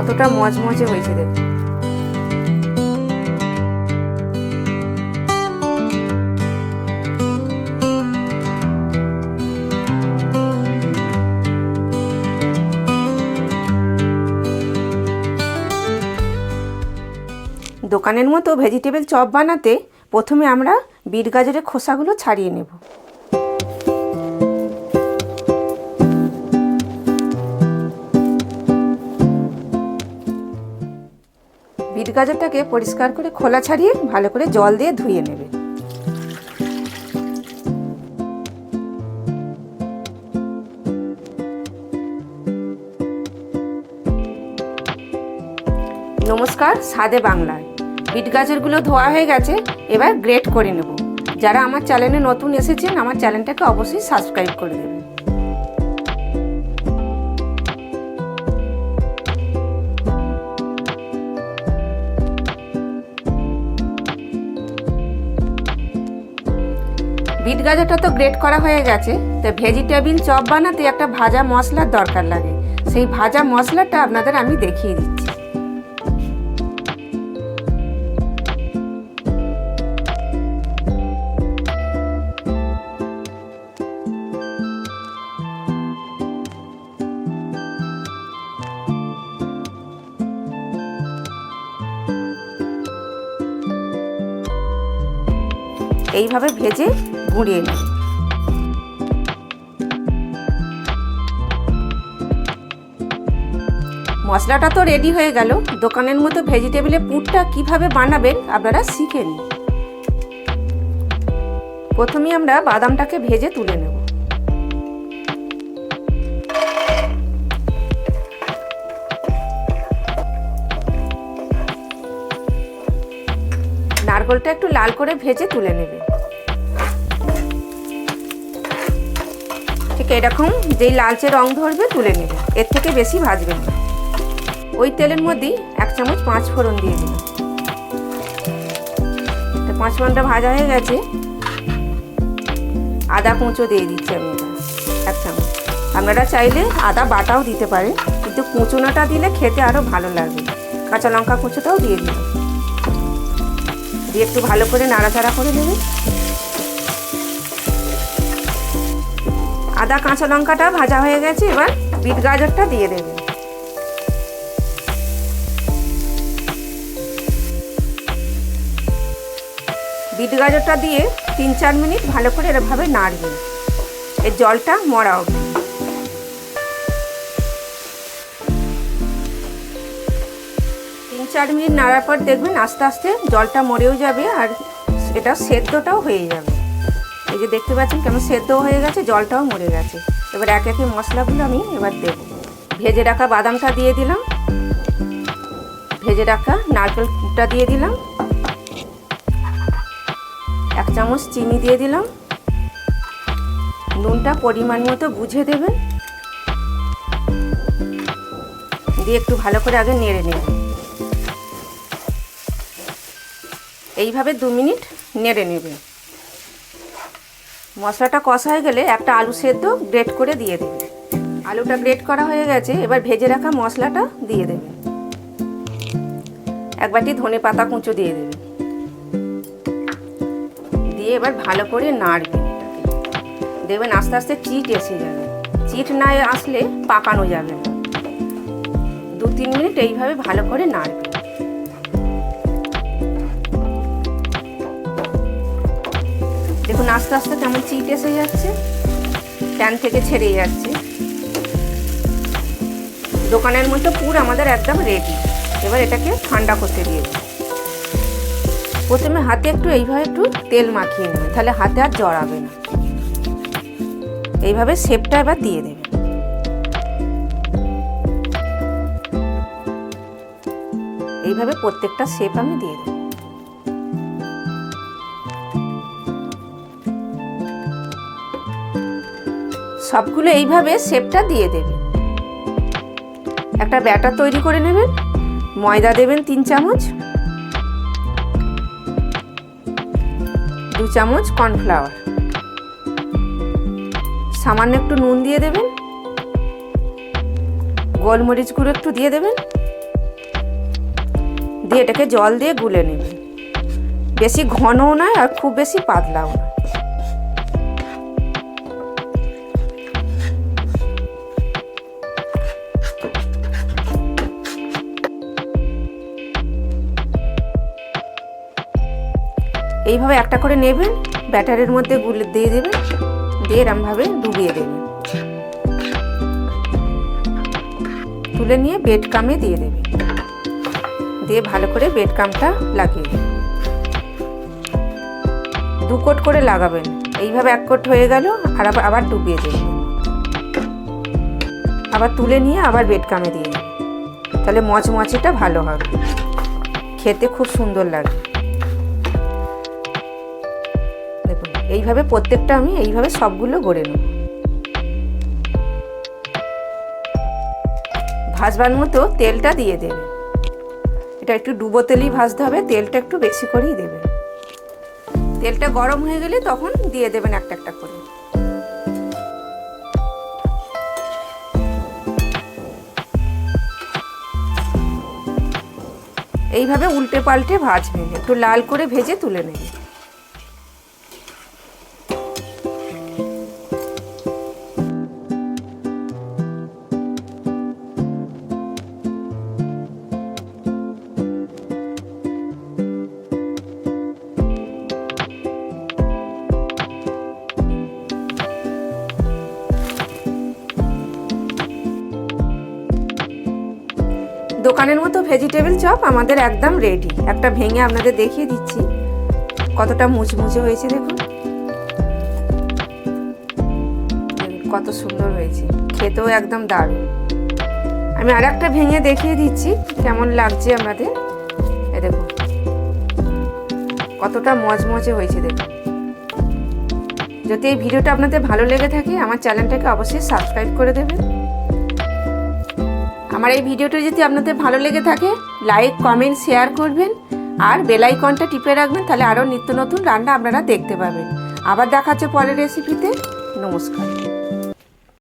কতটা মজমজে হয়েছে দেখুন। দোকানের মতো ভেজিটেবল চপ বানাতে প্রথমে আমরা বিট গাজরের খোসাগুলো ছাড়িয়ে নেব। বিট গাজরটাকে পরিষ্কার করে খোলা ছাড়িয়ে ভালো করে জল দিয়ে ধুয়ে নেবে। নমস্কার, স্বাদে বাংলায়। বিট গাজরগুলো ধোয়া হয়ে গেছে, এবার গ্রেট করে নেব। যারা আমার চ্যানেলে নতুন এসেছেন আমার চ্যানেলটাকে অবশ্যই সাবস্ক্রাইব করে দেবেন। বিট গাজরটা তো গ্রেট করা হয়ে গেছে, তো ভেজিটেবিল চপ বানাতে একটা ভাজা মশলার দরকার লাগে। সেই ভাজা মশলাটা আপনাদের আমি দেখিয়ে দিচ্ছি। এইভাবে ভেজে গুঁড়িয়ে নেব। মশলাটা তো রেডি হয়ে গেল। দোকানের মতো ভেজিটেবলের পুরটা কিভাবে বানাবেন আপনারা শিখে নিন। প্রথমে আমরা বাদামটাকে ভেজে তুলে নেব। নারকেলটা একটু লাল করে ভেজে তুলে নেবে। ঠিক এরকম যেই লালচে রং ধরবে তুলে নেবে, এর থেকে বেশি ভাজবেন না। ওই তেলের মধ্যেই 1 চামচ 5 ফোড়ন দিয়ে দিলাম। 5 ফোড়নটা ভাজা হয়ে গেছে। আদা কুঁচো দিয়ে দিচ্ছি আমি 1 চামচ। আপনারা চাইলে আদা বাটাও দিতে পারেন, কিন্তু কুঁচোনোটা দিলে খেতে আরও ভালো লাগবে। কাঁচা লঙ্কা কুচোটাও দিয়ে দিলাম। দিয়ে একটু ভালো করে নাড়াচাড়া করে নেবে। আদা কাঁচা লঙ্কাটা ভাজা হয়ে গেছে, এবার বিট গাজরটা দিয়ে দেবে। বিট গাজরটা দিয়ে 3-4 মিনিট ভালো করে এভাবে নাড়বেন, এর জলটা মরা অবধি। চার মিনিট নাড়ার পর দেখবেন আস্তে আস্তে জলটা মরেও যাবে আর এটা সেদ্ধটাও হয়ে যাবে। এই যে দেখতে পাচ্ছেন কেমন সেদ্ধ হয়ে গেছে, জলটাও মরে গেছে। এবার এক একে মশলাগুলো আমি এবার দেব। ভেজে রাখা বাদামটা দিয়ে দিলাম, ভেজে রাখা নারকেলটা দিয়ে দিলাম, 1 চামচ চিনি দিয়ে দিলাম। নুনটা পরিমাণ মতো বুঝে দেবেন, দিয়ে একটু ভালো করে আগে নেড়ে নেবেন। এইভাবে 2 মিনিট নেড়ে নেবে। মশলাটা কষা হয়ে গেলে একটা আলু সেদ্ধ গ্রেট করে দিয়ে দেবে। আলুটা গ্রেট করা হয়ে গেছে, এবার ভেজে রাখা মশলাটা দিয়ে দেবে। 1 বাটি ধনে পাতা কুঁচো দিয়ে দেবে। দিয়ে এবার ভালো করে নাড়বে। দেখবেন আস্তে আস্তে চিট এসে যাবে। চিট না আসলে পাকানো যাবে না। 2-3 মিনিট এইভাবে ভালো করে নাড়বে। দেখুন আস্তে আস্তে কেমন চিট এসে যাচ্ছে, প্যান থেকে ছেড়ে যাচ্ছে। দোকানের মতো পুর আমাদের একদম রেডি। এবার এটাকে ঠান্ডা করতে দিয়ে দেব। প্রথমে হাতে একটু এইভাবে একটু তেল মাখিয়ে নেবে, তাহলে হাতে আর জড়াবে না। এইভাবে শেপটা এবার দিয়ে দেবে। এইভাবে প্রত্যেকটা শেপ আমি দিয়ে দেব। সবগুলো এইভাবে শেপটা দিয়ে দেবে। একটা ব্যাটার তৈরি করে নেবেন। ময়দা দেবেন 3 চামচ, 2 চামচ কর্নফ্লাওয়ার, সামান্য একটু নুন দিয়ে দেবেন, গোলমরিচ গুঁড়ো একটু দিয়ে দেবেন, দিয়ে এটাকে জল দিয়ে গুলে নেবে। বেশি ঘনও নয় আর খুব বেশি পাতলাও নয়। এইভাবে একটা করে নেবেন, ব্যাটারের মধ্যে গুলে দিয়ে দেবেন, দিয়ে এরমভাবে ডুবিয়ে দেবেন। তুলে নিয়ে বেড কামে দিয়ে দেবেন, দিয়ে ভালো করে বেড কামটা লাগিয়ে দেবেন। 2 কোট করে লাগাবেন। এইভাবে 1 কোট হয়ে গেল, আর আবার ডুবিয়ে দেবেন, আবার তুলে নিয়ে আবার বেড কামে দিয়ে দেবেন। তাহলে মচমচেটা ভালো হবে, খেতে খুব সুন্দর লাগে। দেখুন এইভাবে প্রত্যেকটা আমি এইভাবে সবগুলো গড়ে নেব। ভাজবার মতো তেলটা দিয়ে দেবে। এটা একটু ডুবো তেলই ভাজতে হবে, তেলটা একটু বেশি করেই দেবে। তেলটা গরম হয়ে গেলে তখন দিয়ে দেবেন একটা একটা করে। এইভাবে উল্টে পাল্টে ভাজবেন, একটু লাল করে ভেজে তুলে নেবেন। দোকানের মতো ভেজিটেবল চপ আমাদের একদম রেডি। একটা ভেঙে আপনাদের দেখিয়ে দিচ্ছি কতটা মুচমুচে হয়েছে। দেখুন কত সুন্দর হয়েছে, খেতেও একদম দারুণ। আমি আর একটা ভেঙে দেখিয়ে দিচ্ছি কেমন লাগছে আপনাদের। এই দেখুন কতটা মচমচে হয়েছে। দেখুন যদি এই ভিডিওটা আপনাদের ভালো লেগে থাকে আমার চ্যানেলটাকে অবশ্যই সাবস্ক্রাইব করে দেবেন। আমার এই ভিডিওটা যদি আপনাদের ভালো লেগে থাকে লাইক কমেন্ট শেয়ার করবেন, আর বেল আইকনটা টিপে রাখবেন, তাহলে আরও নিত্য নতুন রান্না আপনারা দেখতে পাবেন। আবার দেখা হচ্ছে পরের রেসিপিতে। নমস্কার।